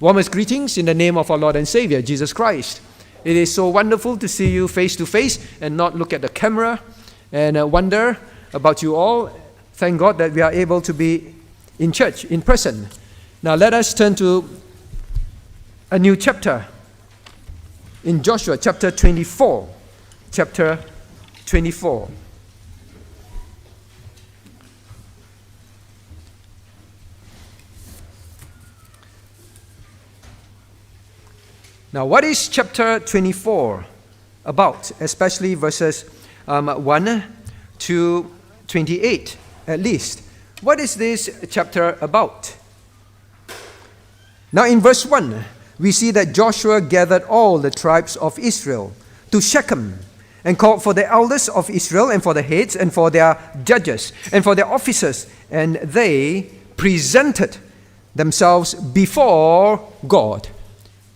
Warmest greetings in the name of our Lord and Savior, Jesus Christ. It is so wonderful to see you face to face and not look at the camera and wonder about you all. Thank God that we are able to be in church, in person. Now let us turn to a new chapter in Joshua, chapter 24. Chapter 24. Now, what is chapter 24 about, especially verses 1 to 28, at least? What is this chapter about? Now, in verse 1, we see that Joshua gathered all the tribes of Israel to Shechem and called for the elders of Israel and for the heads and for their judges and for their officers, and they presented themselves before God.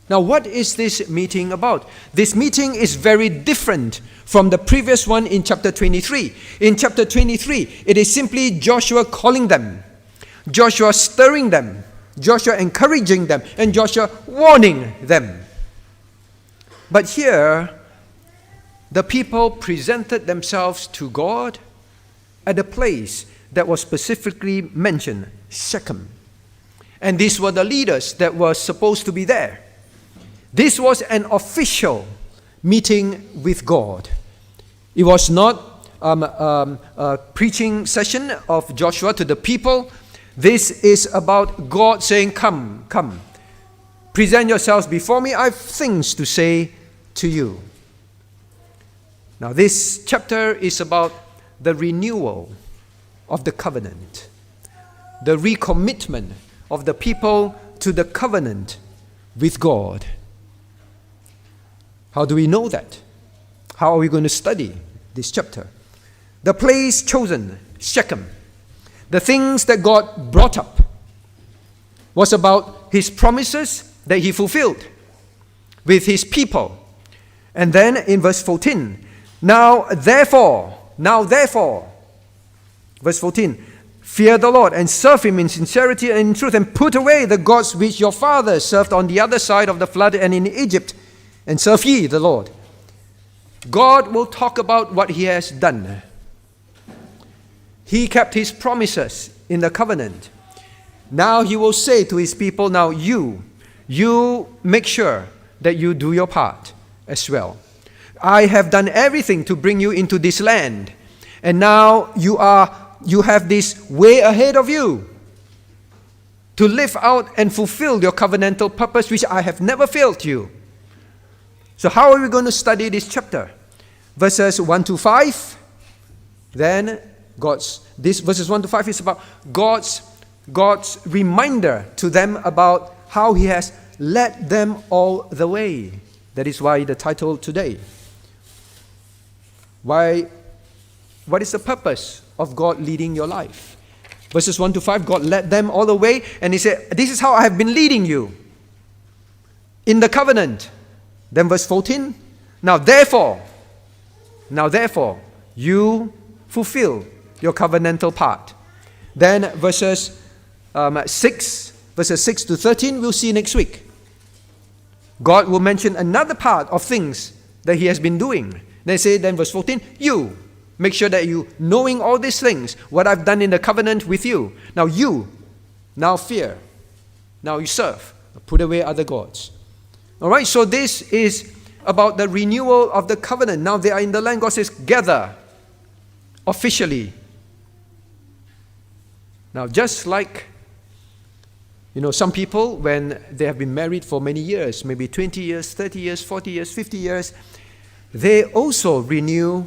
Now, what is this meeting about? This meeting is very different from the previous one in chapter 23. In chapter 23, it is simply Joshua calling them, Joshua stirring them, Joshua encouraging them, and Joshua warning them. But here, the people presented themselves to God at a place that was specifically mentioned, Shechem. And these were the leaders that were supposed to be there. This was an official meeting with God. It was not a preaching session of Joshua to the people. This is about God saying, come, come. Present yourselves before me. I have things to say to you. Now this chapter is about the renewal of the covenant. The recommitment of the people to the covenant with God. How do we know that? How are we going to study this chapter? The place chosen, Shechem. The things that God brought up was about His promises that He fulfilled with His people. And then in verse 14, now therefore, verse 14, fear the Lord and serve Him in sincerity and in truth, and put away the gods which your fathers served on the other side of the flood and in Egypt, and serve ye the Lord. God will talk about what He has done. He kept His promises in the covenant. Now He will say to His people, now you make sure that you do your part as well. I have done everything to bring you into this land. And now you have this way ahead of you to live out and fulfill your covenantal purpose, which I have never failed you. So how are we going to study this chapter? Verses 1 to 5. Then verses 1 to 5 is about God's reminder to them about how He has led them all the way. That is why the title today. What is the purpose of God leading your life? Verses 1 to 5, God led them all the way, and He said, this is how I have been leading you in the covenant. Then verse 14, now therefore, you fulfill your covenantal part. Then verses 6 to 13, we'll see next week. God will mention another part of things that He has been doing. Then verse 14, you make sure that you, knowing all these things, what I've done in the covenant with you, now fear, now you serve, put away other gods. All right, so this is about the renewal of the covenant. Now they are in the land. God says, gather officially. Now, just like, some people, when they have been married for many years, maybe 20 years, 30 years, 40 years, 50 years, they also renew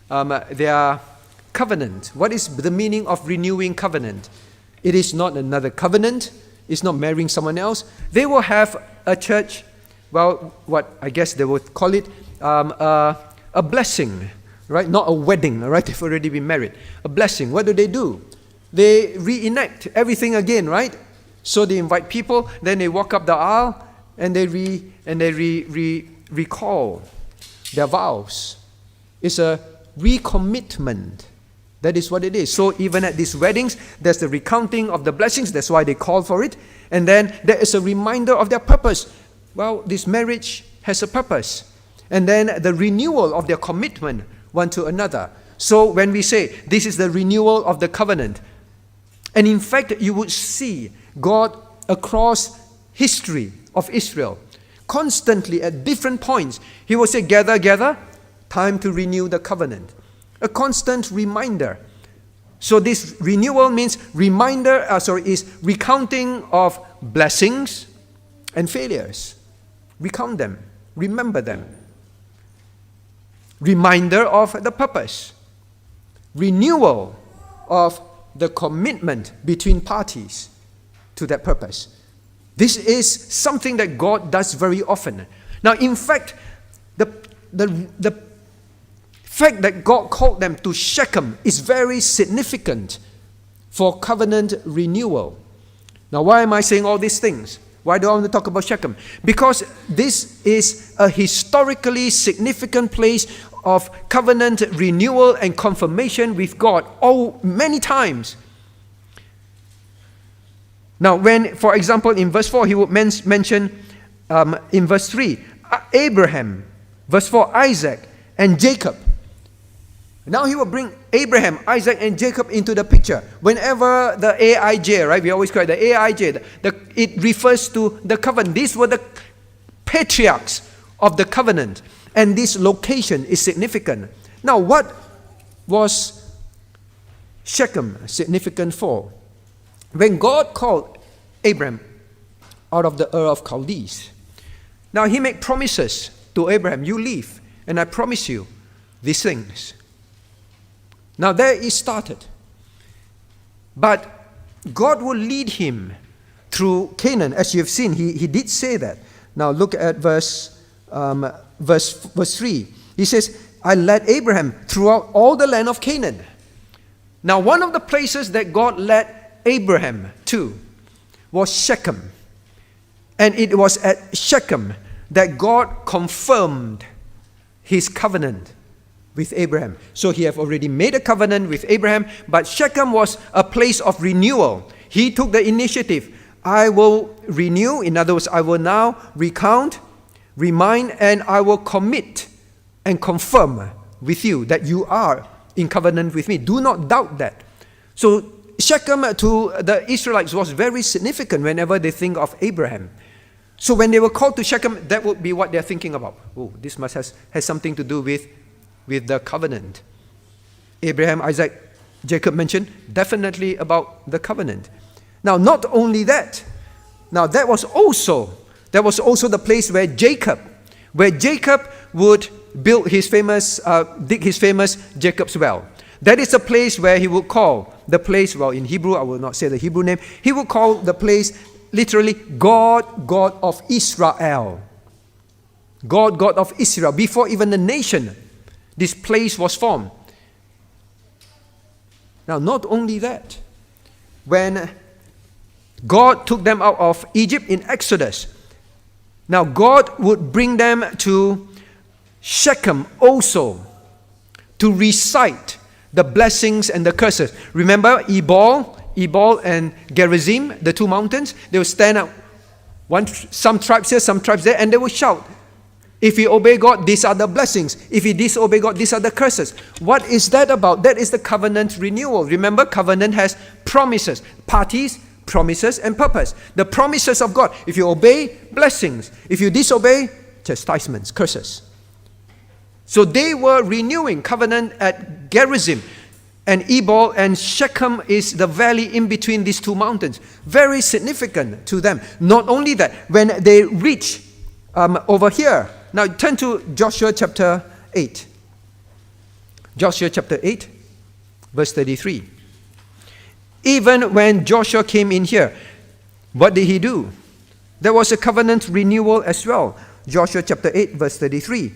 their covenant. What is the meaning of renewing covenant? It is not another covenant. It's not marrying someone else. They will have a church, what I guess they would call it, a blessing, right? Not a wedding, right? They've already been married. A blessing. What do? They reenact everything again, right? So they invite people, then they walk up the aisle, and they recall their vows. It's a recommitment That is what it is. So even at these weddings, there's the recounting of the blessings. That's why they call for it. And then there is a reminder of their purpose. Well, this marriage has a purpose. And then the renewal of their commitment one to another. So when we say this is the renewal of the covenant, and in fact you would see God across history of Israel, constantly at different points, He will say, gather, gather, time to renew the covenant. A constant reminder. So this renewal means is recounting of blessings and failures. Recount them, remember them. Reminder of the purpose. Renewal of the commitment between parties to that purpose. This is something that God does very often. Now, in fact, the fact that God called them to Shechem is very significant for covenant renewal. Now, why am I saying all these things? Why do I want to talk about Shechem? Because this is a historically significant place of covenant renewal and confirmation with God many times. Now, when, for example, in verse 4, he would mention in verse 3, Abraham, verse 4, Isaac and Jacob. Now he will bring Abraham, Isaac, and Jacob into the picture. Whenever the AIJ, right, we always call it the AIJ, it refers to the covenant. These were the patriarchs of the covenant. And this location is significant. Now, what was Shechem significant for? When God called Abraham out of the Ur of Chaldees, now He made promises to Abraham. You leave, and I promise you these things. Now there it started. But God will lead him through Canaan, as you have seen. He did say that. Now look at verse 3. He says, I led Abraham throughout all the land of Canaan. Now one of the places that God led Abraham to was Shechem. And it was at Shechem that God confirmed His covenant with Abraham. So He have already made a covenant with Abraham, but Shechem was a place of renewal. He took the initiative. I will renew, in other words, I will now recount, remind, and I will commit and confirm with you that you are in covenant with me. Do not doubt that. So Shechem to the Israelites was very significant whenever they think of Abraham. So when they were called to Shechem, that would be what they're thinking about. Oh, this must has something to do with the covenant. Abraham, Isaac, Jacob mentioned, definitely about the covenant. Now, not only that, now that was also the place where Jacob would build his famous, dig his famous Jacob's well. That is the place where he would call the place, well, in Hebrew, I will not say the Hebrew name, he would call the place literally God, God of Israel. God, God of Israel. Before even the nation, this place was formed. Now, not only that, when God took them out of Egypt in Exodus, now God would bring them to Shechem also to recite the blessings and the curses. Remember Ebal and Gerizim, the two mountains? They would stand up, some tribes here, some tribes there, and they would shout, if you obey God, these are the blessings. If you disobey God, these are the curses. What is that about? That is the covenant renewal. Remember, covenant has promises, parties, promises, and purpose. The promises of God. If you obey, blessings. If you disobey, chastisements, curses. So they were renewing covenant at Gerizim. And Ebal and Shechem is the valley in between these two mountains. Very significant to them. Not only that, when they reach over here, now turn to Joshua chapter 8. Joshua chapter 8, verse 33. Even when Joshua came in here, what did he do? There was a covenant renewal as well. Joshua chapter 8, verse 33.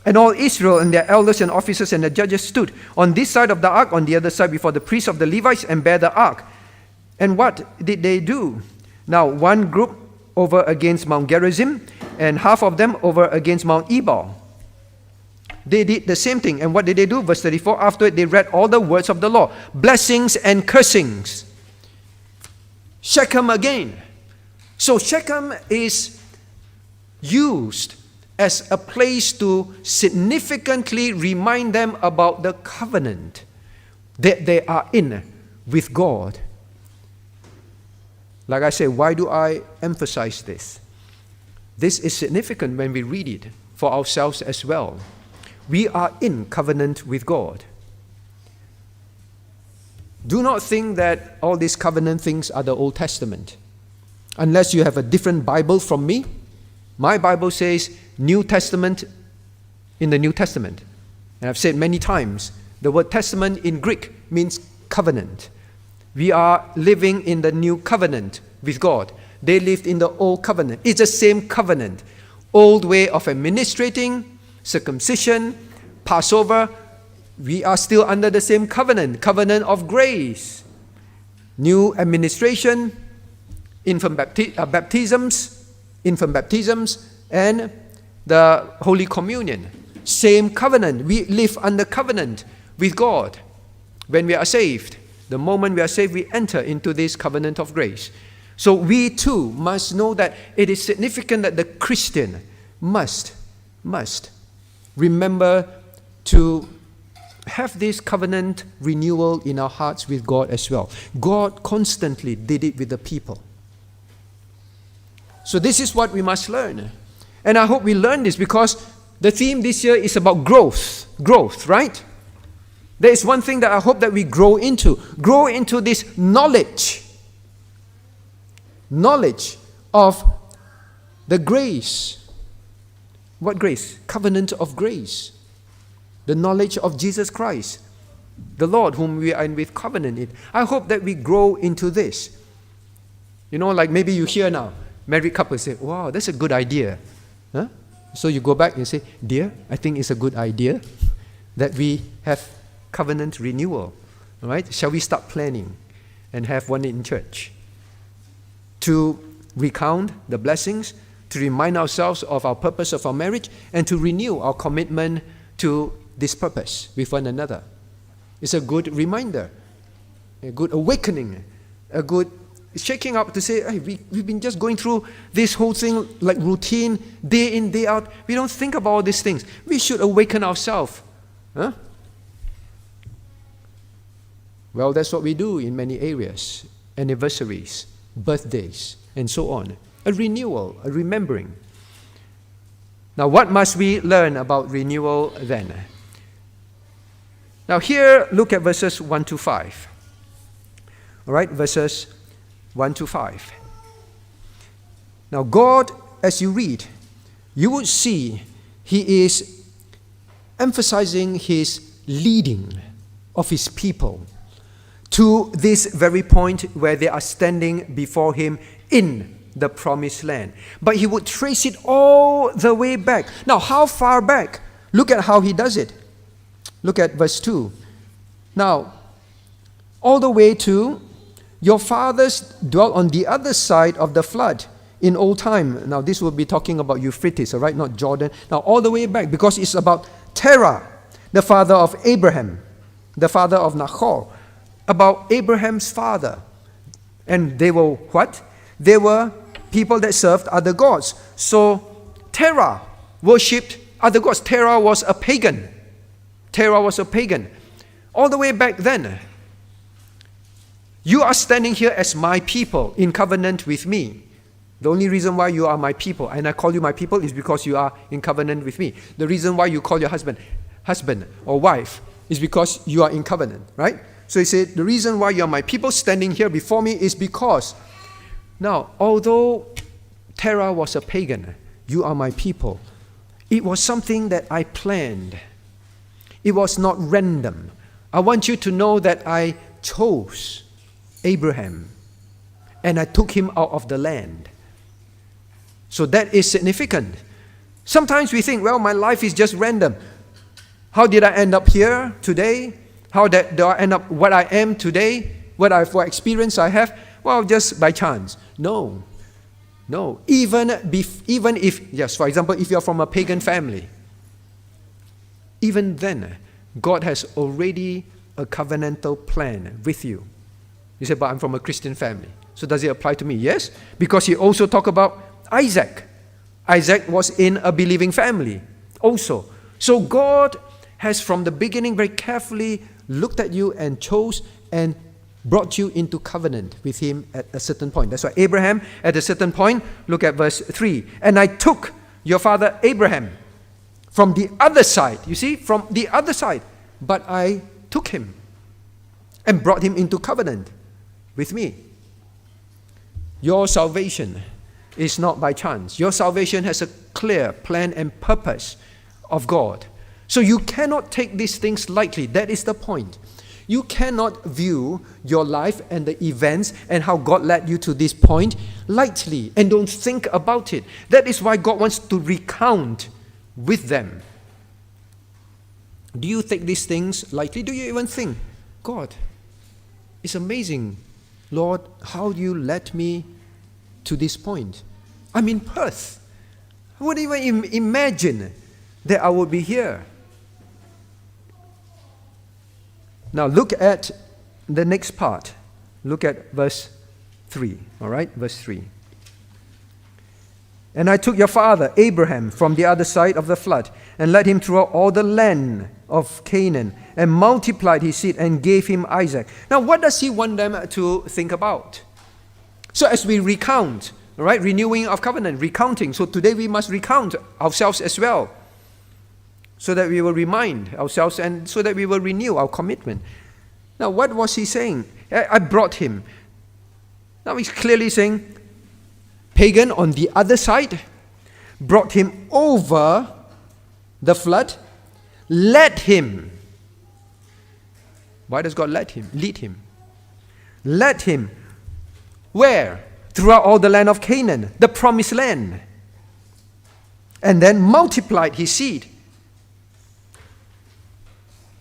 And all Israel and their elders and officers and the judges stood on this side of the ark, on the other side before the priests of the Levites, and bare the ark. And what did they do? Now, one group over against Mount Gerizim, and half of them over against Mount Ebal. they did the same thing. And what did they do? Verse 34, after it, they read all the words of the law, blessings and cursings. Shechem again. So Shechem is used as a place to significantly remind them about the covenant that they are in with God. Like I say, why do I emphasize this? This is significant when we read it for ourselves as well. We are in covenant with God. Do not think that all these covenant things are the Old Testament. Unless you have a different Bible from me. My Bible says New Testament in the New Testament. And I've said many times, the word testament in Greek means covenant. We are living in the new covenant with God. They lived in the old covenant. It's the same covenant. Old way of administrating, circumcision, Passover. We are still under the same covenant. Covenant of grace. New administration, infant baptisms, and the Holy Communion. Same covenant. We live under covenant with God when we are saved. The moment we are saved, we enter into this covenant of grace. So we too must know that it is significant that the Christian must remember to have this covenant renewal in our hearts with God as well. God constantly did it with the people. So this is what we must learn. And I hope we learn this because the theme this year is about growth. Growth, right? There is one thing that I hope that we grow into this knowledge of the grace. What grace? Covenant of grace. The knowledge of Jesus Christ, the Lord whom we are in with covenant in. I hope that we grow into this. You know, like maybe you hear now, married couples say, wow, that's a good idea. Huh? So you go back and say, dear, I think it's a good idea that we have covenant renewal. All right? Shall we start planning and have one in church? To recount the blessings, to remind ourselves of our purpose of our marriage, and to renew our commitment to this purpose with one another. It's a good reminder, a good awakening, a good shaking up to say, hey, we've been just going through this whole thing like routine, day in, day out. We don't think about all these things. We should awaken ourselves. Huh? Well, that's what we do in many areas. Anniversaries, birthdays, and so on. A renewal, a remembering. Now, what must we learn about renewal then? Now here, look at verses 1 to 5. All right, verses 1 to 5. Now God, as you read, you would see He is emphasizing His leading of His people to this very point where they are standing before Him in the promised land. But He would trace it all the way back. Now, how far back? Look at how He does it. Look at verse 2. Now, all the way to, your fathers dwelt on the other side of the flood in old time. Now, this will be talking about Euphrates, all right, not Jordan. Now, all the way back, because it's about Terah, the father of Abraham, the father of Nachor, about Abraham's father. And they were what? They were people that served other gods. So Terah worshipped other gods. Terah was a pagan. All the way back then. You are standing here as my people in covenant with me. The only reason why you are my people, and I call you my people, is because you are in covenant with me. The reason why you call your husband or wife is because you are in covenant, right? So he said, the reason why you are my people standing here before me is because. Now, although Terah was a pagan, you are my people. It was something that I planned. It was not random. I want you to know that I chose Abraham and I took him out of the land. So that is significant. Sometimes we think, well, my life is just random. How did I end up here today? How do I end up what I am today? What experience I have? Well, just by chance. No. Even if, yes, for example, if you're from a pagan family, even then, God has already a covenantal plan with you. You say, but I'm from a Christian family. So does it apply to me? Yes, because he also talked about Isaac. Isaac was in a believing family also. So God has from the beginning very carefully looked at you and chose and brought you into covenant with him at a certain point. That's why Abraham, at a certain point, look at verse 3. And I took your father Abraham from the other side. You see, from the other side. But I took him and brought him into covenant with me. Your salvation is not by chance. Your salvation has a clear plan and purpose of God. So you cannot take these things lightly. That is the point. You cannot view your life and the events and how God led you to this point lightly and don't think about it. That is why God wants to recount with them. Do you take these things lightly? Do you even think, God, it's amazing, Lord, how you led me to this point? I'm in Perth. I wouldn't even imagine that I would be here. Now look at the next part. Look at verse 3. All right, verse 3. And I took your father Abraham from the other side of the flood and led him throughout all the land of Canaan and multiplied his seed and gave him Isaac. Now what does he want them to think about? So as we recount, all right, renewing of covenant, recounting. So today we must recount ourselves as well, so that we will remind ourselves and so that we will renew our commitment. Now, what was he saying? I brought him. Now he's clearly saying, pagan on the other side, brought him over the flood, led him. Why does God lead him? Lead him. Led him. Where? Throughout all the land of Canaan, the promised land. And then multiplied his seed.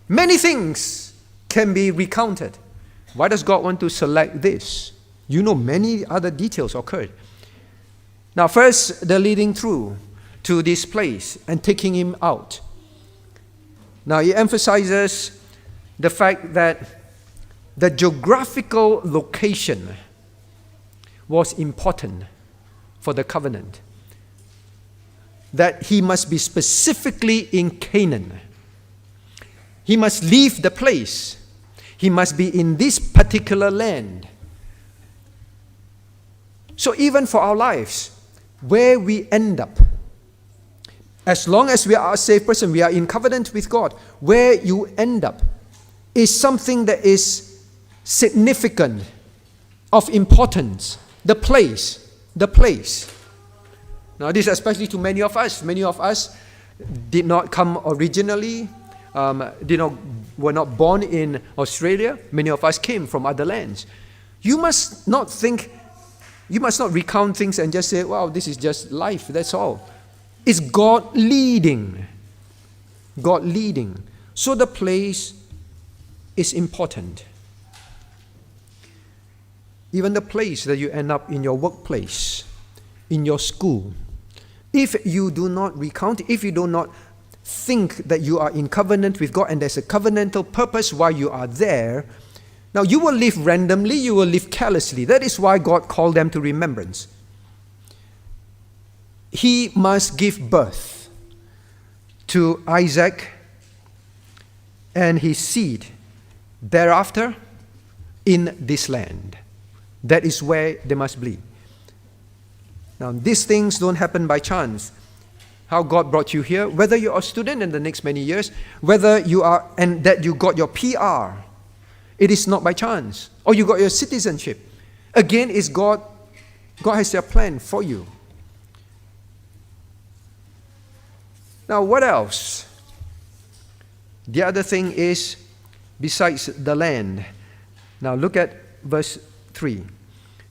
Many things can be recounted. Why does God want to select this? You know, many other details occurred. Now, first, the leading through to this place and taking him out. Now, he emphasizes the fact that the geographical location was important for the covenant. That he must be specifically in Canaan. He must leave the place. He must be in this particular land. So even for our lives, where we end up, as long as we are a saved person, we are in covenant with God, where you end up is something that is significant, of importance. The place. Now this especially to many of us. Many of us did not come originally, were not born in Australia. Many of us came from other lands. You must not recount things and just say, wow, this is just life, that's all. It's God leading. God leading. So the place is important. Even the place that you end up in your workplace, in your school. If you do not recount, if you do not think that you are in covenant with God and there's a covenantal purpose why you are there, now you will live randomly, you will live carelessly. That is why God called them to remembrance. He must give birth to Isaac and his seed thereafter in this land. That is where they must be. Now, these things don't happen by chance. How God brought you here, whether you're a student in the next many years, whether you are, and that you got your PR, it is not by chance. Or you got your citizenship. Again, it's God has a plan for you. Now, what else? The other thing is, besides the land. Now, look at verse 3.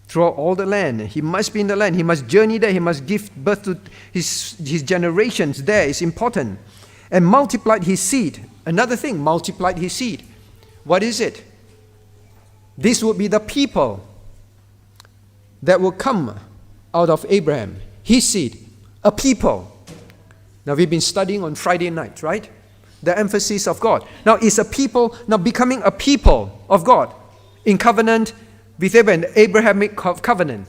Throughout all the land, he must be in the land. He must journey there. He must give birth to his generations there. It's important. And multiplied his seed. Another thing, multiplied his seed. What is it? This would be the people that will come out of Abraham, his seed, a people. Now we've been studying on Friday night, right? the emphasis of God. Now, is a people, now becoming a people of God in covenant with Abraham, the Abrahamic covenant.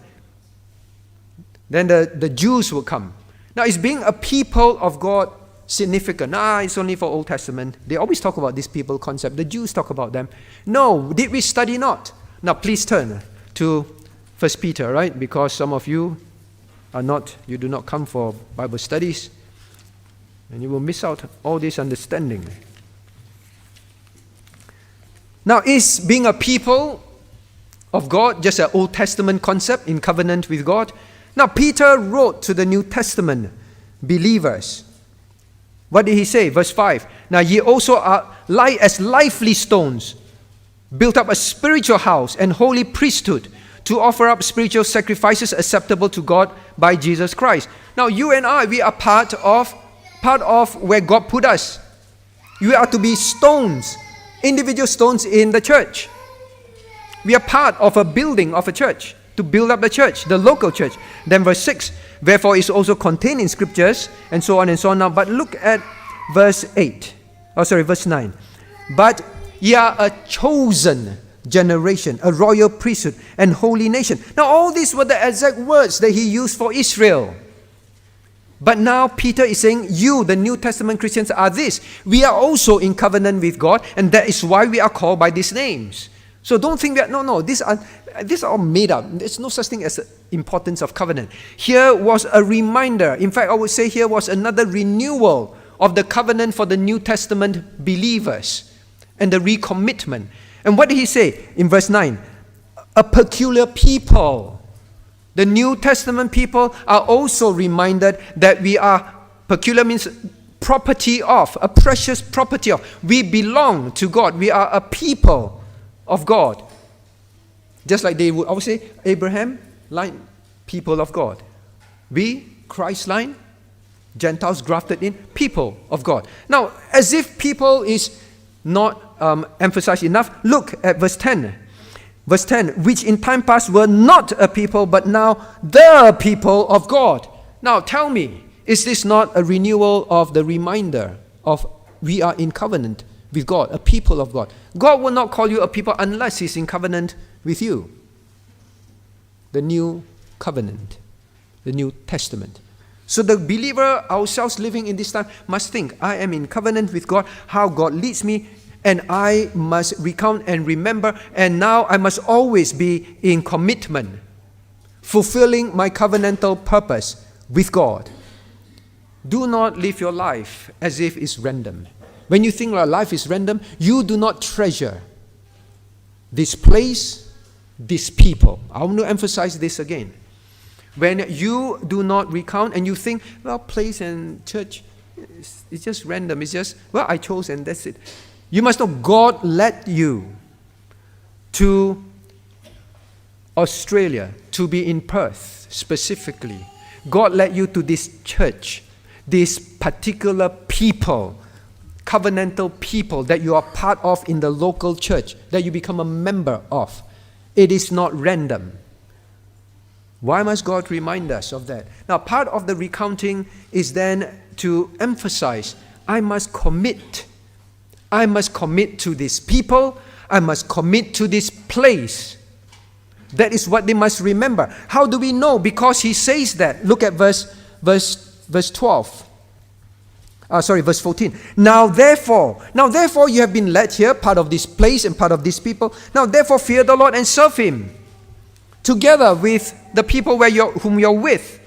Then the Jews will come. Now, is being a people of God significant? It's only for Old Testament. They always talk about this people concept. The Jews talk about them. No, did we study not? Now, please turn to 1 Peter, right? Because some of you you do not come for Bible studies, and you will miss out all this understanding. Now, is being a people of God just an Old Testament concept in covenant with God? Now, Peter wrote to the New Testament believers. What did he say? Verse 5. Now, ye also are as lively stones, built up a spiritual house and holy priesthood, to offer up spiritual sacrifices acceptable to God by Jesus Christ. Now, you and I, we are part of where God put us. We are to be stones, individual stones in the church. We are part of a building of a church, to build up the church, the local church. Then verse 6, wherefore is also contained in scriptures, and so on and so on. Now, but look at verse 9. But ye are a chosen generation, a royal priesthood, and holy nation. Now, all these were the exact words that he used for Israel. But now Peter is saying, you, the New Testament Christians, are this. We are also in covenant with God, and that is why we are called by these names. So don't think that, these are all made up. There's no such thing as the importance of covenant. Here was a reminder. In fact, I would say here was another renewal of the covenant for the New Testament believers and the recommitment. And what did he say in verse 9? A peculiar people. The New Testament people are also reminded that we are, peculiar means property of, a precious property of. We belong to God. We are a people of God. Just like they would, I would say, Abraham line, people of God. We, Christ line, Gentiles grafted in, people of God. Now, as if people is not emphasized enough, look at verse 10. Verse 10, which in time past were not a people, but now the people of God. Now tell me, is this not a renewal of the reminder of we are in covenant with God, a people of God? God will not call you a people unless He's in covenant with you. The new covenant, the New Testament. So the believer ourselves living in this time must think, I am in covenant with God, how God leads me, and I must recount and remember, and now I must always be in commitment, fulfilling my covenantal purpose with God. Do not live your life as if it's random. When you think your life is random, you do not treasure this place, these people. I want to emphasize this again. When you do not recount and you think, well, place and church, it's just random. It's just, well, I chose and that's it. You must know God led you to Australia, to be in Perth specifically. God led you to this church, this particular people, covenantal people that you are part of in the local church, that you become a member of. It is not random. Why must God remind us of that? Now, part of the recounting is then to emphasize, I must commit. I must commit to these people. I must commit to this place. That is what they must remember. How do we know? Because he says that. Look at verse 12. Verse 14. Now therefore you have been led here, part of this place and part of these people. Now therefore fear the Lord and serve Him, together with the people whom you're with.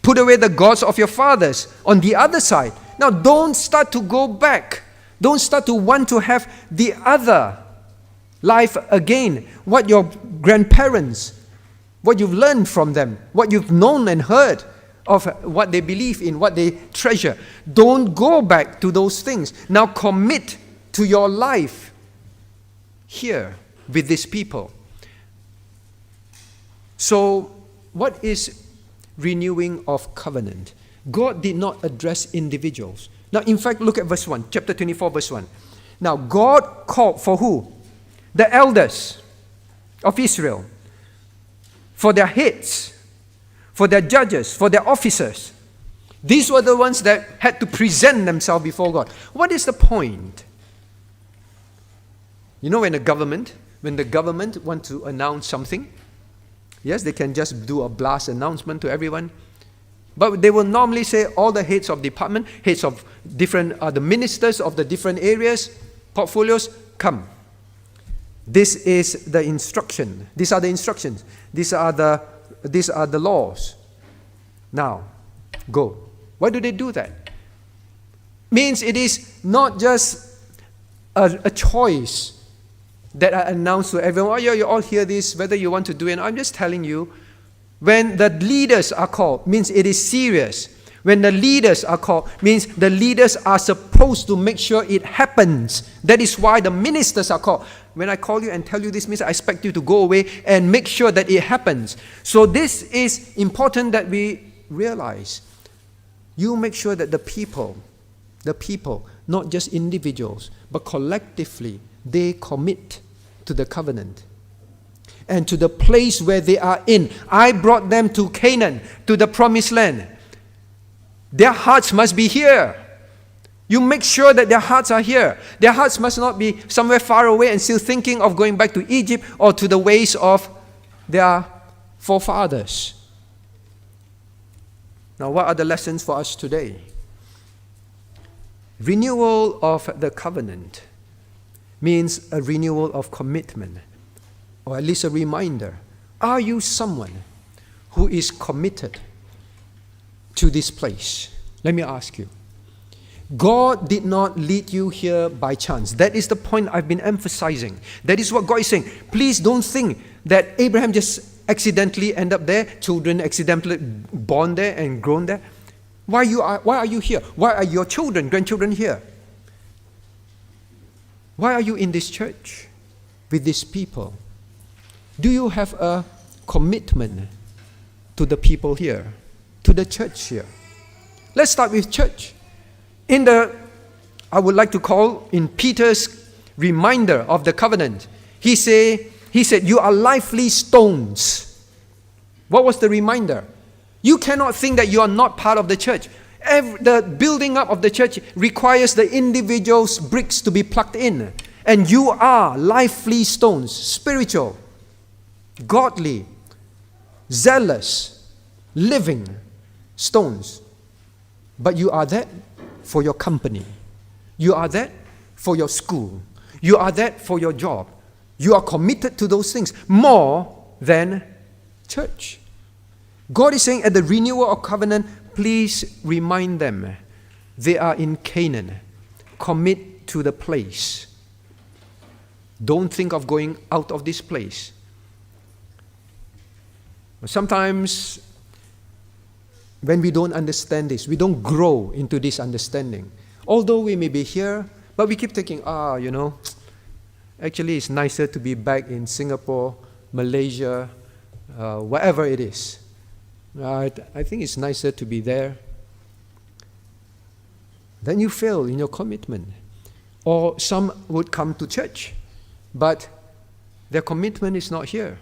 Put away the gods of your fathers on the other side. Now don't start to go back. Don't start to want to have the other life again. What your grandparents, what you've learned from them, what you've known and heard of what they believe in, what they treasure. Don't go back to those things. Now commit to your life here with these people. So, what is renewing of covenant? God did not address individuals. Now, in fact, look at verse 1, chapter 24, verse 1. Now, God called for who? The elders of Israel, for their heads, for their judges, for their officers. These were the ones that had to present themselves before God. What is the point? You know, when the government wants to announce something, yes, they can just do a blast announcement to everyone. But they will normally say all the heads of department, heads of different, the ministers of the different areas, portfolios, come. This is the instruction. These are the instructions. These are the laws. Now, go. Why do they do that? Means it is not just a choice that I announce to everyone, oh yeah, you all hear this, whether you want to do it. I'm just telling you, when the leaders are called, means it is serious. When the leaders are called, means the leaders are supposed to make sure it happens. That is why the ministers are called. When I call you and tell you this, means I expect you to go away and make sure that it happens. So this is important that we realize. You make sure that the people, not just individuals, but collectively, they commit to the covenant and to the place where they are in. I brought them to Canaan, to the promised land. Their hearts must be here. You make sure that their hearts are here. Their hearts must not be somewhere far away and still thinking of going back to Egypt or to the ways of their forefathers. Now, what are the lessons for us today? Renewal of the covenant means a renewal of commitment, or at least a reminder. Are you someone who is committed to this place? Let me ask you. God did not lead you here by chance. That is the point I've been emphasizing. That is what God is saying. Please don't think that Abraham just accidentally ended up there, children accidentally born there and grown there. Why are you here? Why are your children, grandchildren here? Why are you in this church with these people? Do you have a commitment to the people here, to the church here? Let's start with church. I would like to call in Peter's reminder of the covenant. He said, you are lively stones. What was the reminder? You cannot think that you are not part of the church. The building up of the church requires the individual's bricks to be plugged in. And you are lively stones, spiritual, godly, zealous, living stones. But you are that for your company. You are that for your school. You are that for your job. You are committed to those things more than church. God is saying at the renewal of covenant, please remind them they are in Canaan. Commit to the place. Don't think of going out of this place. Sometimes when we don't understand this, we don't grow into this understanding. Although we may be here, but we keep thinking, actually it's nicer to be back in Singapore, Malaysia, whatever it is. I think it's nicer to be there. Then you fail in your commitment. Or some would come to church, but their commitment is not here.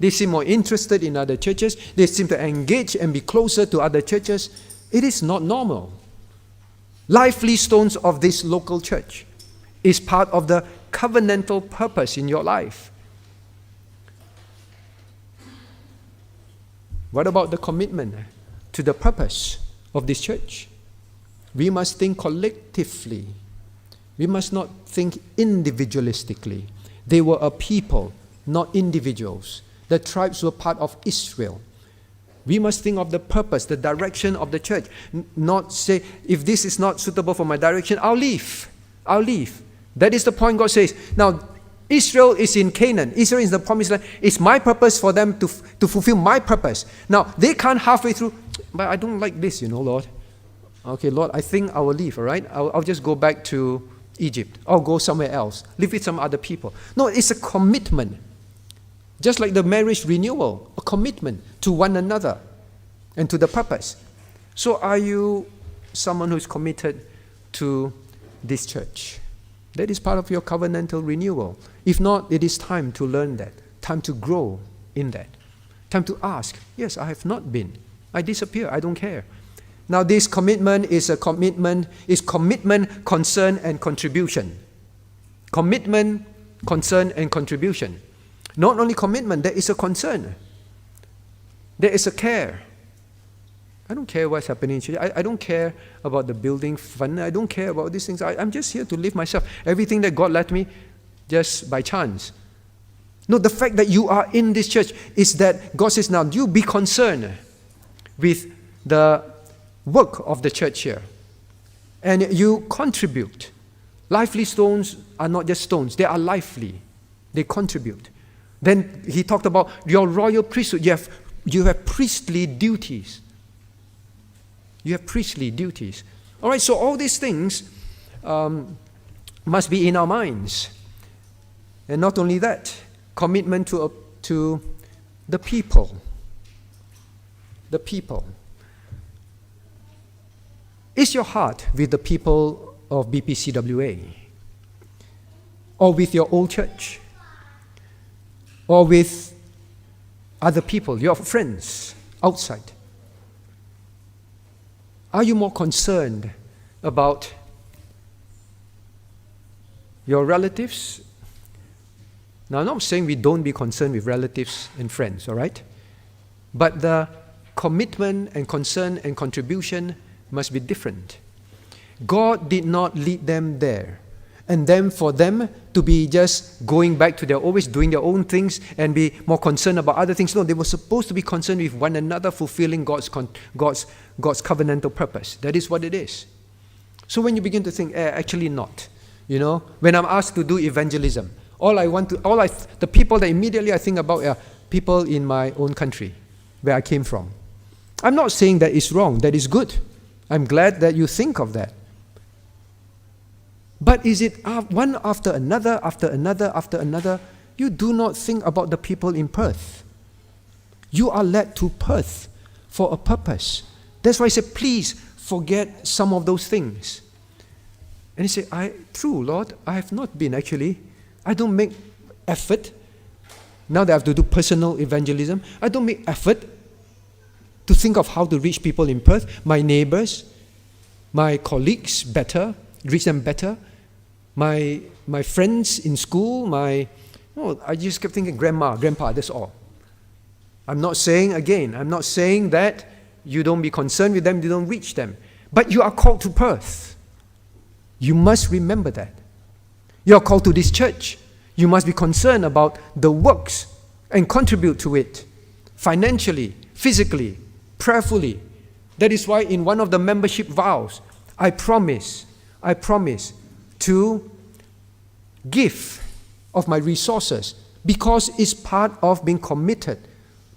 They seem more interested in other churches. They seem to engage and be closer to other churches. It is not normal. Lively stones of this local church is part of the covenantal purpose in your life. What about the commitment to the purpose of this church? We must think collectively. We must not think individualistically. They were a people, not individuals. The tribes were part of Israel. We must think of the purpose, the direction of the church. Not say, if this is not suitable for my direction, I'll leave. That is the point God says. Now, Israel is in Canaan. Israel is the promised land. It's my purpose for them to fulfill my purpose. Now, they can't halfway through, but I don't like this, Lord. Okay, Lord, I think I will leave, all right? I'll just go back to Egypt. I'll go somewhere else. Live with some other people. No, it's a commitment. Just like the marriage renewal, a commitment to one another and to the purpose. So are you someone who is committed to this church? That is part of your covenantal renewal. If not, it is time to learn that, time to grow in that, time to ask, yes, I have not been. I disappear, I don't care. Now this commitment is commitment, concern, and contribution. Commitment, concern, and contribution. Not only commitment, there is a concern. There is a care. I don't care what's happening in church. I don't care about the building fund. I don't care about these things. I'm just here to live myself. Everything that God led me, just by chance. No, the fact that you are in this church is that God says, now you be concerned with the work of the church here. And you contribute. Lively stones are not just stones. They are lively. They contribute. Then he talked about your royal priesthood. You have priestly duties. You have priestly duties. All right, so all these things must be in our minds. And not only that, commitment to the people. The people. Is your heart with the people of BPCWA? Or with your old church? Or with other people, your friends outside? Are you more concerned about your relatives? Now, I'm not saying we don't be concerned with relatives and friends, all right? But the commitment and concern and contribution must be different. God did not lead them there. And then for them to be just going back to always doing their own things and be more concerned about other things. No, they were supposed to be concerned with one another, fulfilling God's covenantal purpose. That is what it is. So when you begin to think, actually not. You know, when I'm asked to do evangelism, the people that immediately I think about are people in my own country, where I came from. I'm not saying that is wrong, that is good. I'm glad that you think of that. But is it one after another, after another, after another? You do not think about the people in Perth. You are led to Perth for a purpose. That's why I said, please forget some of those things. And he said, true, Lord, I have not been actually. I don't make effort. Now that I have to do personal evangelism, I don't make effort to think of how to reach people in Perth, my neighbors, my colleagues better, reach them better. My friends in school, I just kept thinking, grandma, grandpa, that's all. I'm not saying that you don't be concerned with them, you don't reach them. But you are called to Perth. You must remember that. You are called to this church. You must be concerned about the works and contribute to it. Financially, physically, prayerfully. That is why in one of the membership vows, I promise to give of my resources because it's part of being committed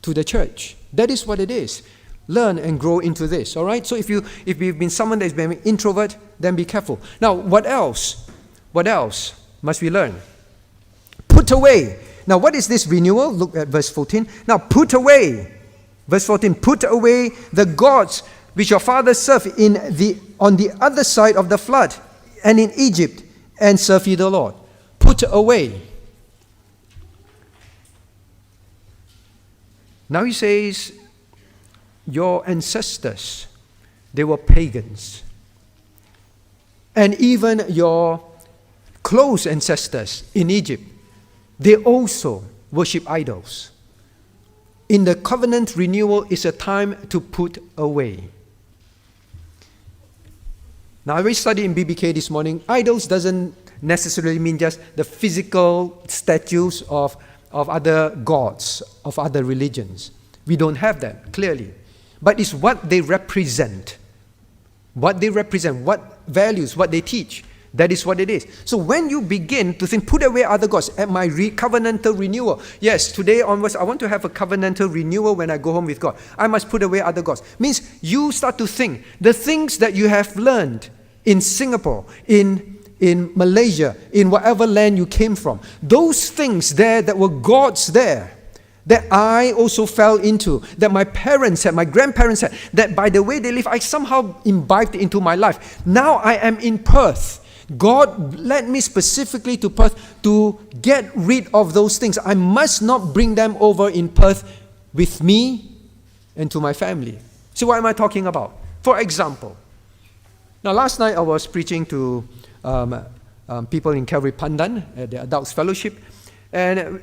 to the church. That is what it is. Learn and grow into this, all right? So if you've been someone that is being introvert, then be careful. Now, what else? What else must we learn? Put away. Now, what is this renewal? Look at verse 14. Now, put away. Verse 14, put away the gods which your fathers served on the other side of the flood and in Egypt, and serve ye the Lord. Put away. Now he says, your ancestors, they were pagans. And even your close ancestors in Egypt, they also worship idols. In the covenant renewal is a time to put away. Now, we studied in BBK this morning, idols doesn't necessarily mean just the physical statues of other gods, of other religions. We don't have that, clearly. But it's what they represent. What they represent, what values, what they teach. That is what it is. So when you begin to think, put away other gods, at my covenantal renewal, yes, today onwards, I want to have a covenantal renewal when I go home with God. I must put away other gods. Means you start to think, the things that you have learned in Singapore, in Malaysia, in whatever land you came from, those things there that were gods there, that I also fell into, that my parents had, my grandparents had, that by the way they live, I somehow imbibed into my life. Now I am in Perth. God led me specifically to Perth to get rid of those things. I must not bring them over in Perth with me and to my family. So what am I talking about? For example, now last night I was preaching to people in Calvary Pandan at the Adults Fellowship, and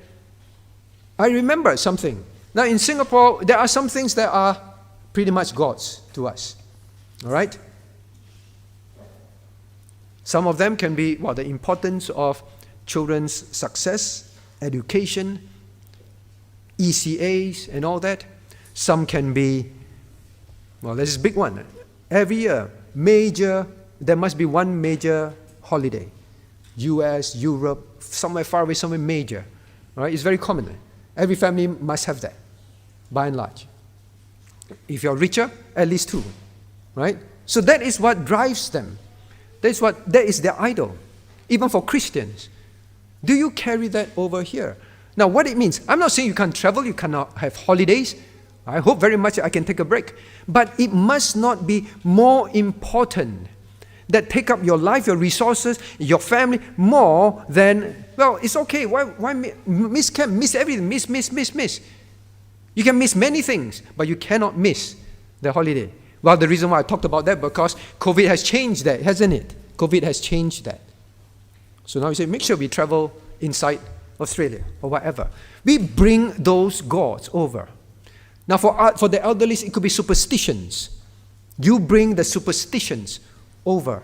I remember something. Now in Singapore, there are some things that are pretty much gods to us. All right? Some of them can be the importance of children's success, education, ECAs, and all that. Some can be, there's this big one. Every year, there must be one major holiday. US, Europe, somewhere far away, somewhere major. All right? It's very common. Every family must have that, by and large. If you're richer, at least two. Right? So that is what drives them. That is their idol. Even for Christians. Do you carry that over here? Now, what it means, I'm not saying you can't travel, you cannot have holidays. I hope very much I can take a break. But it must not be more important that take up your life, your resources, your family, more than, it's okay. Why miss everything? Miss. You can miss many things, but you cannot miss the holiday. Well, the reason why I talked about that, because COVID has changed that, hasn't it? COVID has changed that. So now we say, make sure we travel inside Australia or whatever. We bring those gods over. Now for the elderly, it could be superstitions. You bring the superstitions over.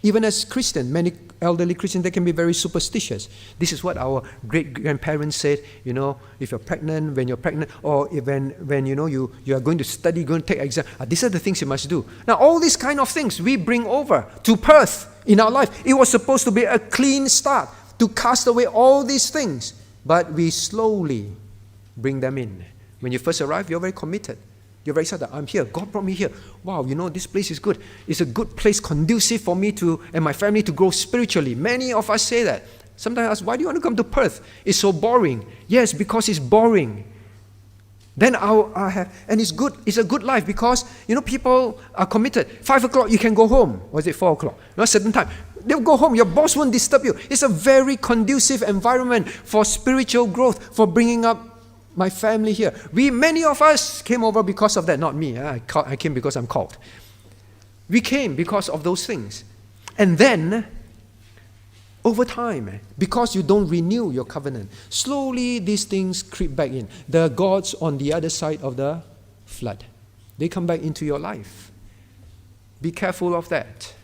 Even as Christians, many elderly Christians, they can be very superstitious. This is what our great-grandparents said, if you're pregnant, when you're pregnant, or when you are going to study, going to take exam, these are the things you must do. Now, all these kind of things we bring over to Perth in our life. It was supposed to be a clean start, to cast away all these things, but we slowly bring them in. When you first arrive, you're very committed. You're very excited. I'm here. God brought me here. Wow, this place is good. It's a good place, conducive for me and my family to grow spiritually. Many of us say that. Sometimes I ask, why do you want to come to Perth? It's so boring. Yes, because it's boring. Then and it's good. It's a good life because, people are committed. 5 o'clock, you can go home. Or is it 4 o'clock? A certain time. They'll go home. Your boss won't disturb you. It's a very conducive environment for spiritual growth, for bringing up my family here. Many of us came over because of that. Not me. I came because I'm called. We came because of those things. And then, over time, because you don't renew your covenant, slowly these things creep back in. The gods on the other side of the flood, they come back into your life. Be careful of that.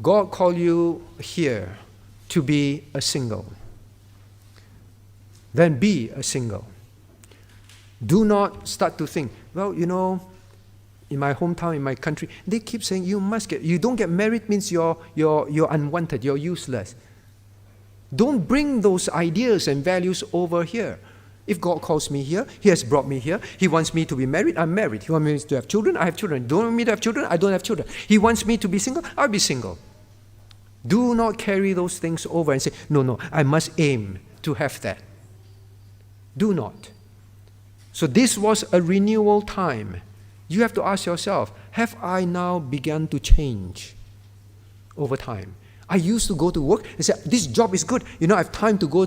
God called you here to be a single. Then be a single. Do not start to think, in my hometown, in my country, they keep saying you don't get married means you're unwanted, you're useless. Don't bring those ideas and values over here. If God calls me here, He has brought me here. He wants me to be married, I'm married. He wants me to have children, I have children. Don't want me to have children, I don't have children. He wants me to be single, I'll be single. Do not carry those things over and say, no, I must aim to have that. Do not. So this was a renewal time. You have to ask yourself, have I now begun to change over time? I used to go to work and say, this job is good. I have time to go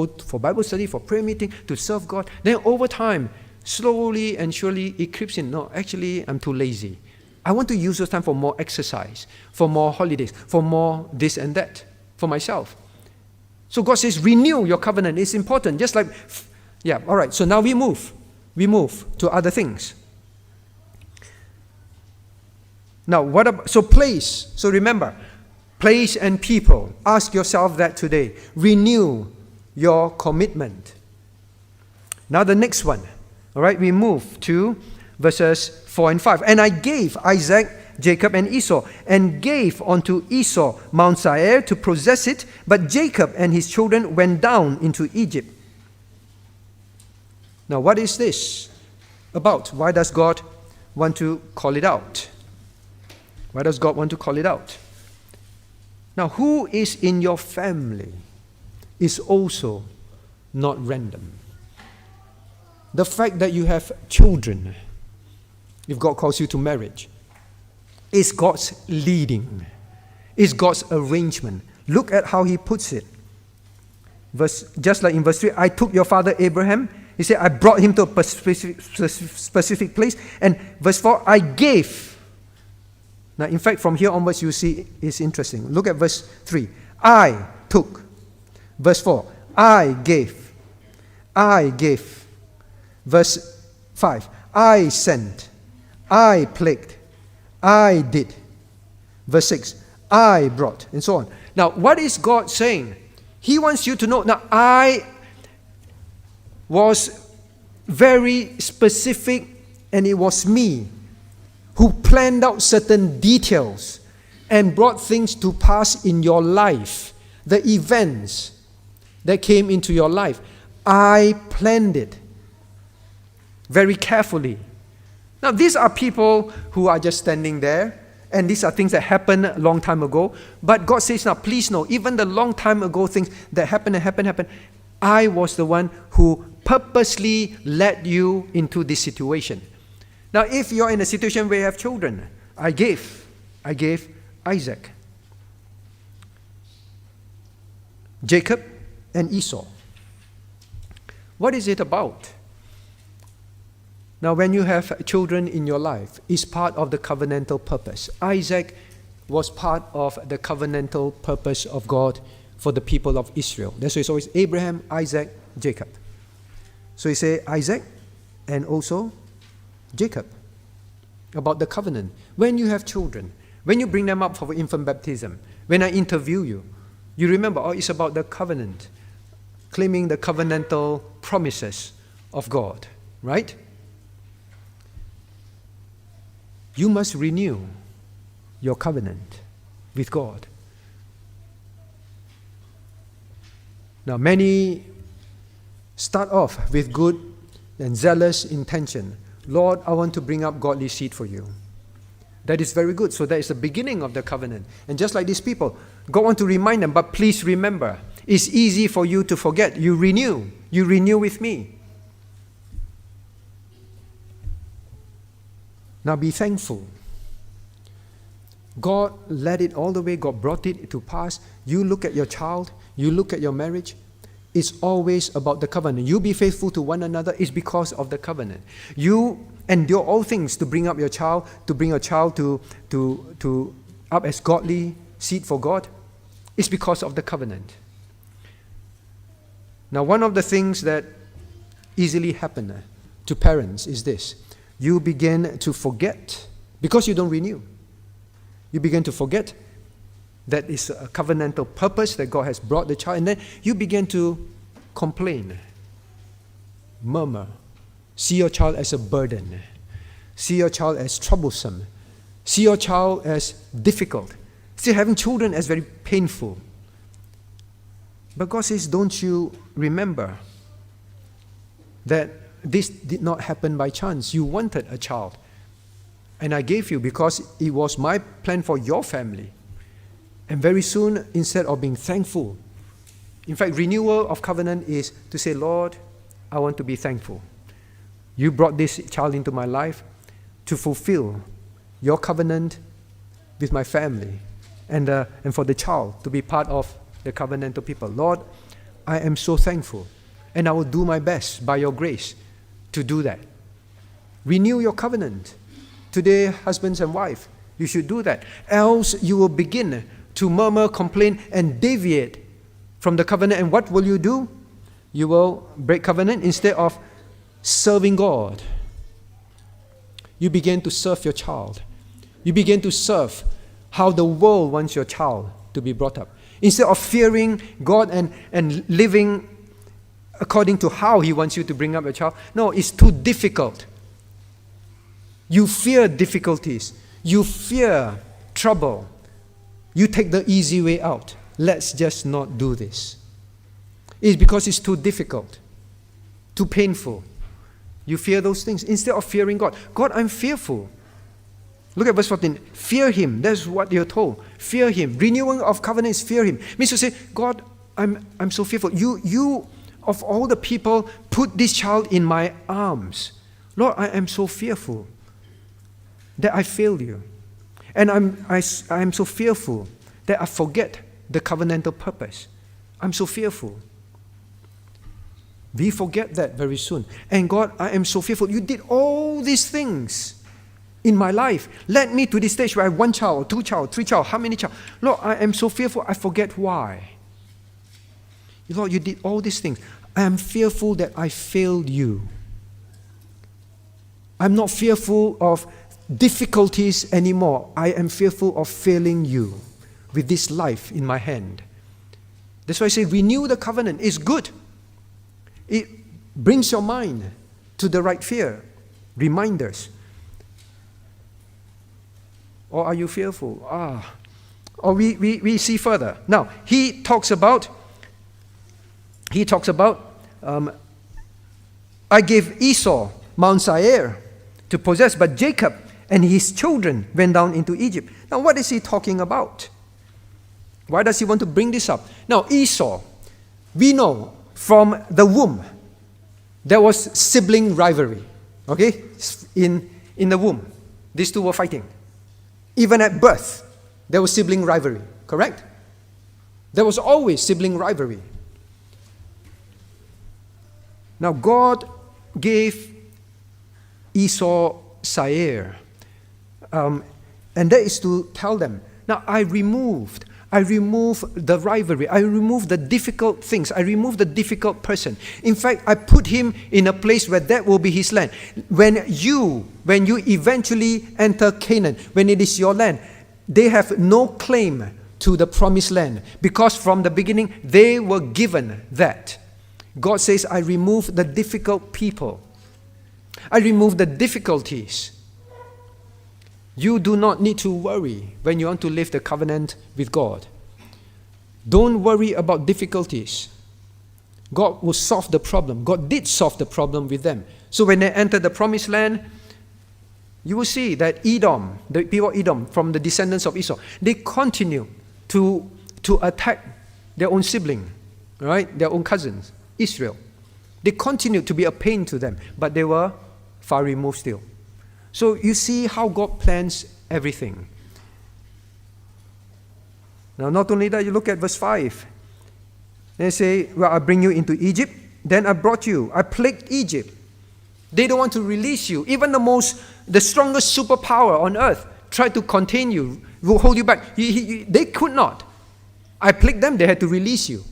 for Bible study, for prayer meeting, to serve God. Then over time, slowly and surely it creeps in. No, actually, I'm too lazy. I want to use those time for more exercise, for more holidays, for more this and that, for myself. So God says, renew your covenant. It's important. Just like, all right. So now we move. We move to other things. Now, what about, so place. So remember, place and people. Ask yourself that today. Renew your commitment. Now the next one. All right, we move to verses 4 and 5. And I gave Isaac, Jacob and Esau, and gave unto Esau Mount Seir to possess it, but Jacob and his children went down into Egypt. Now, what is this about? Why does God want to call it out? Why does God want to call it out? Now, who is in your family is also not random. The fact that you have children, if God calls you to marriage, is God's leading, is God's arrangement. Look at how He puts it. Just like in verse 3, I took your father Abraham He said, I brought him to a specific place. And verse 4, I gave. Now, in fact, from here onwards, you see it's interesting. Look at verse 3. I took. Verse 4, I gave. I gave. Verse 5, I sent. I plagued. I did. Verse 6, I brought. And so on. Now, what is God saying? He wants you to know. Now, I was very specific, and it was me who planned out certain details and brought things to pass in your life, the events that came into your life. I planned it very carefully. Now, these are people who are just standing there, and these are things that happened a long time ago. But God says, now, please know, even the long time ago things that happened, I was the one who purposely led you into this situation. Now, if you're in a situation where you have children, I gave Isaac, Jacob and Esau. What is it about? Now, when you have children in your life, it's part of the covenantal purpose. Isaac was part of the covenantal purpose of God for the people of Israel. That's why it's always Abraham, Isaac, Jacob. So he say Isaac and also Jacob about the covenant. When you have children, when you bring them up for infant baptism, when I interview you, you remember, oh, it's about the covenant, claiming the covenantal promises of God, right? You must renew your covenant with God. Now, many start off with good and zealous intention. Lord, I want to bring up godly seed for you. That is very good. So that is the beginning of the covenant. And just like these people, God wants to remind them, but please remember, it's easy for you to forget. You renew with me. Now be thankful. God led it all the way. God brought it to pass. You look at your child. You look at your marriage. It's always about the covenant. You be faithful to one another. It's because of the covenant. You endure all things to bring up your child, to bring your child to up as godly seed for God. It's because of the covenant. Now, one of the things that easily happen to parents is this. You begin to forget, because you don't renew. You begin to forget that is a covenantal purpose that God has brought the child, and then you begin to complain, murmur, see your child as a burden, see your child as troublesome, see your child as difficult, see having children as very painful. But God says, don't you remember that this did not happen by chance? You wanted a child, and I gave you because it was my plan for your family. And very soon, instead of being thankful, in fact, renewal of covenant is to say, Lord, I want to be thankful. You brought this child into my life to fulfill your covenant with my family, and for the child to be part of the covenantal people. Lord, I am so thankful, and I will do my best by your grace to do that. Renew your covenant. Today, husbands and wife, you should do that. Else you will begin to murmur, complain, and deviate from the covenant. And what will you do? You will break covenant instead of serving God. You begin to serve your child. You begin to serve how the world wants your child to be brought up. Instead of fearing God and living according to how He wants you to bring up your child. No, it's too difficult. You fear difficulties. You fear trouble. You take the easy way out. Let's just not do this. It's because it's too difficult, too painful. You fear those things instead of fearing God. God, I'm fearful. Look at verse 14. Fear Him. That's what you're told. Fear Him. Renewing of covenant is fear Him. Means to say, God, I'm so fearful. You of all the people, put this child in my arms. Lord, I am so fearful that I fail you. And I'm so fearful that I forget the covenantal purpose. I'm so fearful. We forget that very soon. And God, I am so fearful. You did all these things in my life. Led me to this stage where I have 1 child, 2 child, 3 child, how many child? Lord, I am so fearful. I forget why. Lord, you did all these things. I am fearful that I failed you. I'm not fearful of difficulties anymore. I am fearful of failing you with this life in my hand. That's why I say renew the covenant. It's good. It brings your mind to the right fear, reminders. Or are you fearful? Or we see further. Now, he talks about, I gave Esau Mount Seir to possess, but Jacob and his children went down into Egypt. Now, what is he talking about? Why does he want to bring this up? Now, Esau, we know from the womb, there was sibling rivalry. Okay? In the womb, these two were fighting. Even at birth, there was sibling rivalry. Correct? There was always sibling rivalry. Now, God gave Esau Seir. And that is to tell them, now I remove the rivalry. I remove the difficult things. I remove the difficult person. In fact, I put him in a place where that will be his land. When you eventually enter Canaan, when it is your land, they have no claim to the promised land because from the beginning they were given that. God says, I remove the difficult people. I remove the difficulties. You do not need to worry when you want to live the covenant with God. Don't worry about difficulties. God will solve the problem. God did solve the problem with them. So when they enter the promised land, you will see that Edom, the people of Edom, from the descendants of Esau, they continue to attack their own sibling, right? Their own cousins, Israel. They continued to be a pain to them, but they were far removed still. So you see how God plans everything. Now, not only that, you look at verse 5. They say, well, I bring you into Egypt, then I brought you. I plagued Egypt. They don't want to release you. Even the strongest superpower on earth tried to contain you, will hold you back. They could not. I plagued them, they had to release you.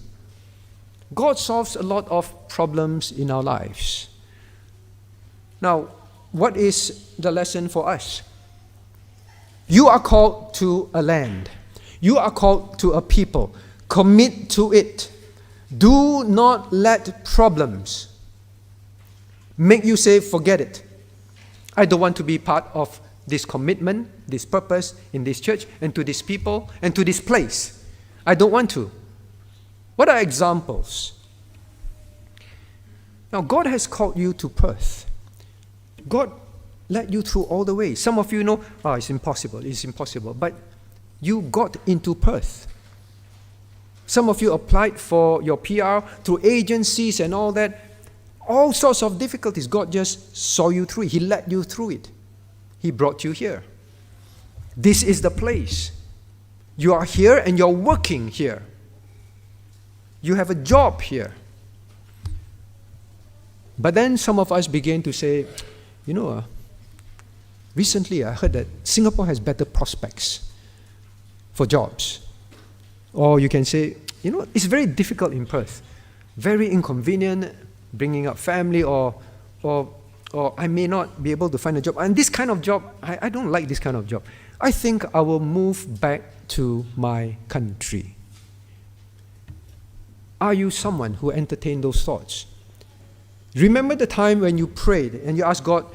God solves a lot of problems in our lives. Now, what is the lesson for us? You are called to a land. You are called to a people. Commit to it. Do not let problems make you say, forget it. I don't want to be part of this commitment, this purpose in this church and to this people and to this place. I don't want to. What are examples? Now, God has called you to Perth. God led you through all the way. Some of you know, it's impossible. But you got into Perth. Some of you applied for your PR through agencies and all that. All sorts of difficulties. God just saw you through it. He led you through it. He brought you here. This is the place. You are here and you're working here. You have a job here. But then some of us began to say, recently I heard that Singapore has better prospects for jobs. Or you can say, it's very difficult in Perth. Very inconvenient, bringing up family, or I may not be able to find a job. And this kind of job, I don't like this kind of job. I think I will move back to my country. Are you someone who entertained those thoughts? Remember the time when you prayed and you asked God,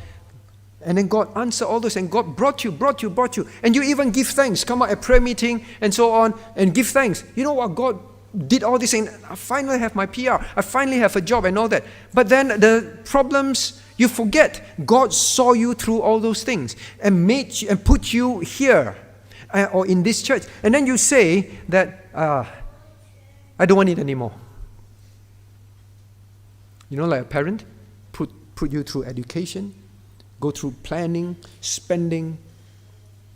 and then God answered all those, and God brought you. And you even give thanks. Come out at prayer meeting and so on and give thanks. You know what? God did all this, and I finally have my PR. I finally have a job and all that. But then the problems, you forget. God saw you through all those things and made you, and put you here or in this church. And then you say that, I don't want it anymore. Like a parent, put you through education, go through planning, spending,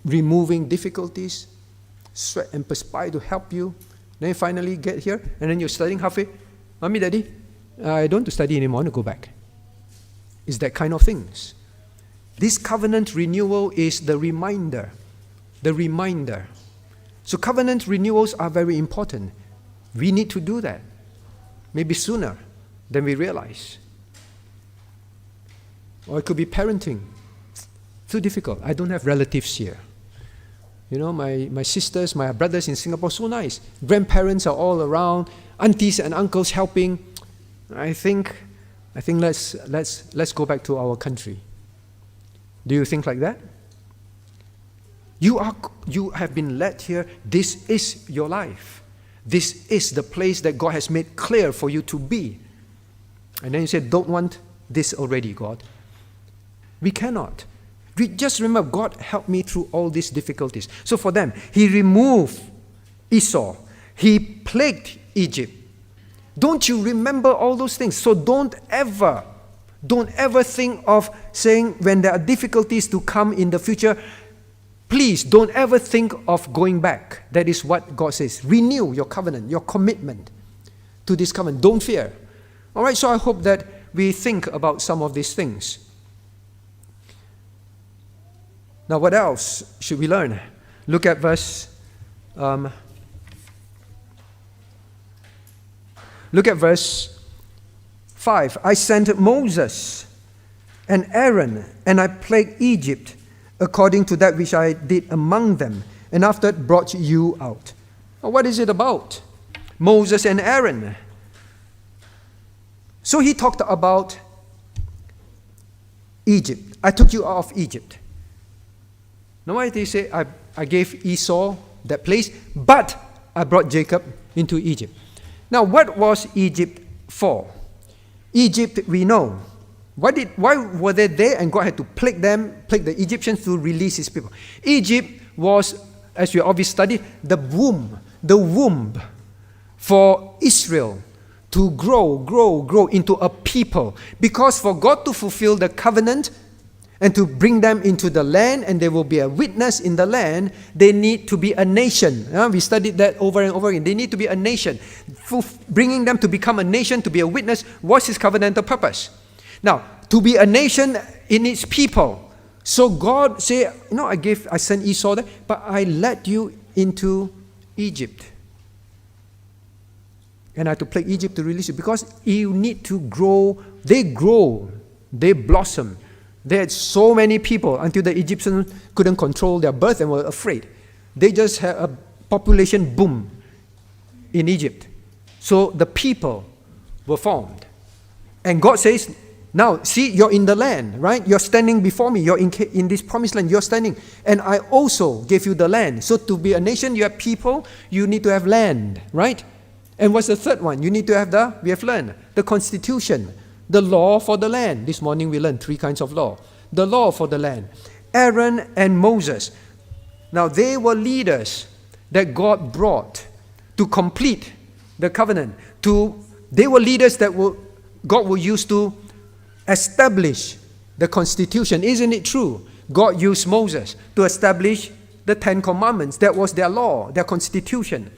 removing difficulties, sweat and perspire to help you. Then you finally get here, and then you're studying halfway. Mommy, Daddy, I don't want to study anymore, I want to go back. It's that kind of things. This covenant renewal is the reminder. The reminder. So covenant renewals are very important. We need to do that. Maybe sooner than we realize. Or it could be parenting. Too difficult. I don't have relatives here. You know, my sisters, my brothers in Singapore, so nice. Grandparents are all around, aunties and uncles helping. I think let's go back to our country. Do you think like that? You have been led here. This is your life. This is the place that God has made clear for you to be. And then you say, don't want this already, God. We cannot. We just remember, God helped me through all these difficulties. So for them, He removed Esau. He plagued Egypt. Don't you remember all those things? So don't ever think of saying when there are difficulties to come in the future, please don't ever think of going back. That is what God says. Renew your covenant, your commitment to this covenant. Don't fear. All right, so I hope that we think about some of these things. Now, what else should we learn? Look at verse 5. I sent Moses and Aaron, and I plagued Egypt according to that which I did among them, and after it brought you out. Now, what is it about? Moses and Aaron. So he talked about Egypt. I took you out of Egypt. Now why did he say, I gave Esau that place, but I brought Jacob into Egypt? Now what was Egypt for? Egypt, we know. Why were they there and God had to plague the Egyptians to release His people? Egypt was, as we always study, the womb for Israel to grow into a people. Because for God to fulfill the covenant and to bring them into the land, and they will be a witness in the land, they need to be a nation. We studied that over and over again. They need to be a nation. Bringing them to become a nation, to be a witness, was His covenantal purpose. Now, to be a nation in its people. So God said, I sent Esau there, but I led you into Egypt. And I had to plague Egypt to release you, because you need to grow, they blossom. They had so many people until the Egyptians couldn't control their birth and were afraid. They just had a population boom in Egypt. So the people were formed. And God says, now, see, you're in the land, right? You're standing before me. You're in this promised land. You're standing. And I also gave you the land. So to be a nation, you have people. You need to have land, right? And what's the third one? We have learned the constitution. The law for the land. This morning we learned 3 kinds of law. The law for the land. Aaron and Moses. Now they were leaders that God brought to complete the covenant. They were leaders that God will use to establish the constitution. Isn't it true? God used Moses to establish the 10 commandments. That was their law, their constitution.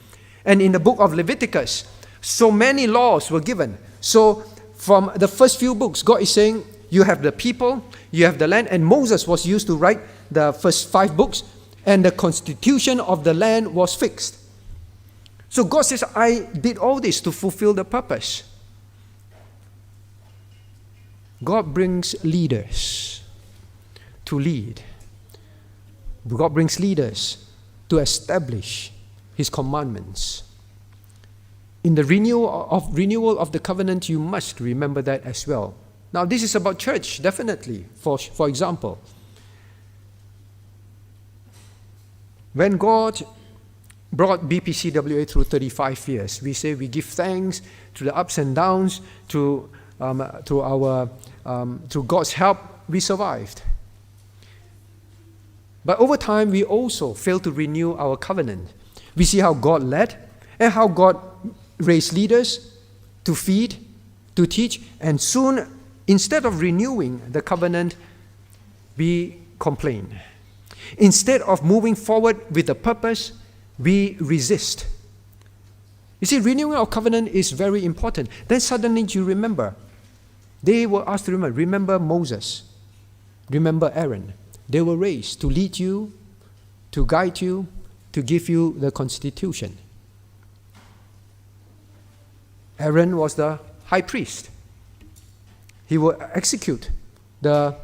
And in the book of Leviticus, so many laws were given. So from the first few books, God is saying, you have the people, you have the land, and Moses was used to write the first 5 books, and the constitution of the land was fixed. So God says, I did all this to fulfill the purpose. God brings leaders to lead. God brings leaders to establish His commandments. In the renewal of the covenant, you must remember that as well. Now, this is about church, definitely. For example, when God brought BPCWA through 35 years, we say we give thanks to the ups and downs, through God's help, we survived. But over time, we also failed to renew our covenant. We see how God led and how God raised leaders to feed, to teach, and soon, instead of renewing the covenant, we complain. Instead of moving forward with the purpose, we resist. You see, renewing of covenant is very important. Then suddenly you remember. They were asked to remember Moses. Remember Aaron. They were raised to lead you, to guide you, to give you the constitution. Aaron was the high priest. He will execute the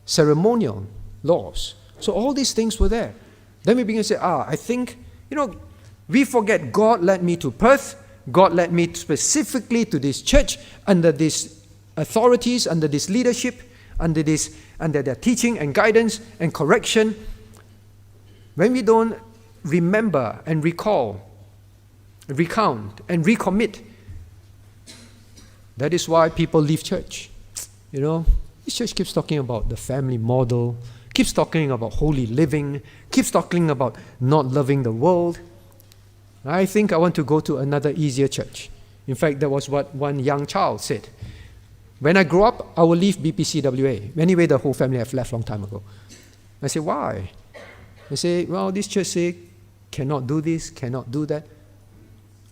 ceremonial laws. So all these things were there. Then we begin to say, I think, we forget God led me to Perth. God led me specifically to this church under these authorities, under this leadership, under their teaching and guidance and correction. When we don't remember and recall, recount and recommit, that is why people leave church. This church keeps talking about the family model, keeps talking about holy living, keeps talking about not loving the world. I think I want to go to another easier church. In fact, that was what one young child said. When I grow up, I will leave BPCWA. Anyway, the whole family have left long time ago. I say, why? They say, well, this church say, cannot do this, cannot do that.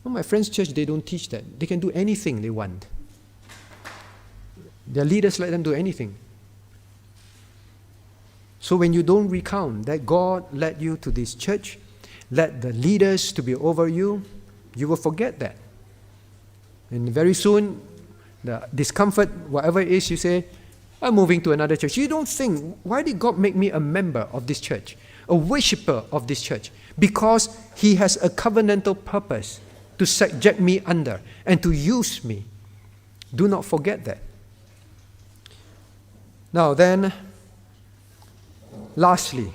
Well, my friend's church, they don't teach that. They can do anything they want. Their leaders let them do anything. So when you don't recount that God led you to this church, led the leaders to be over you, you will forget that. And very soon, the discomfort, whatever it is, you say, I'm moving to another church. You don't think, why did God make me a member of this church, a worshipper of this church? Because He has a covenantal purpose to subject me under and to use me. Do not forget that. Now then, lastly,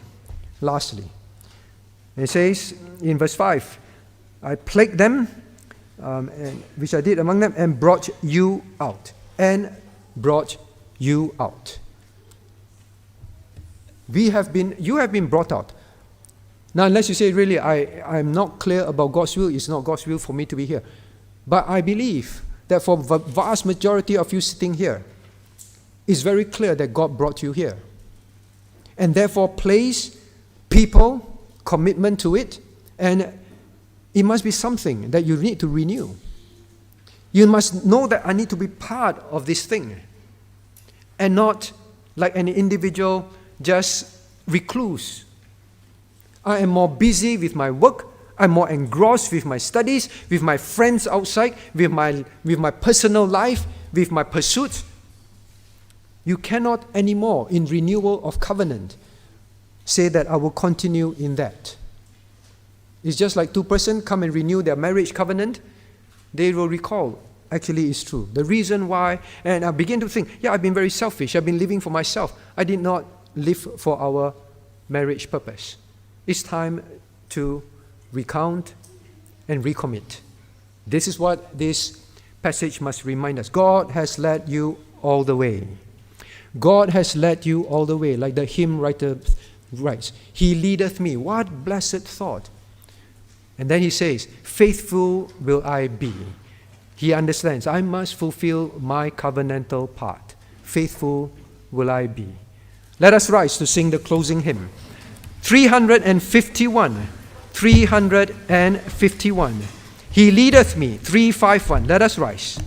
it says in verse 5, I plagued them, which I did among them, and brought you out. And brought you out. You have been brought out. Now, unless you say, really, I'm not clear about God's will, it's not God's will for me to be here. But I believe that for the vast majority of you sitting here, it's very clear that God brought you here. And therefore, place, people, commitment to it, and it must be something that you need to renew. You must know that I need to be part of this thing and not like an individual just recluse. I am more busy with my work. I'm more engrossed with my studies, with my friends outside, with my personal life, with my pursuits. You cannot anymore, in renewal of covenant, say that I will continue in that. It's just like two persons come and renew their marriage covenant. They will recall, actually it's true. The reason why, and I begin to think, I've been very selfish. I've been living for myself. I did not live for our marriage purpose. It's time to recount and recommit. This is what this passage must remind us. God has led you all the way. God has led you all the way, like the hymn writer writes. He leadeth me. What blessed thought. And then he says, faithful will I be. He understands, I must fulfill my covenantal part. Faithful will I be. Let us rise to sing the closing hymn. 351. 351. He leadeth me. 351. Let us rise.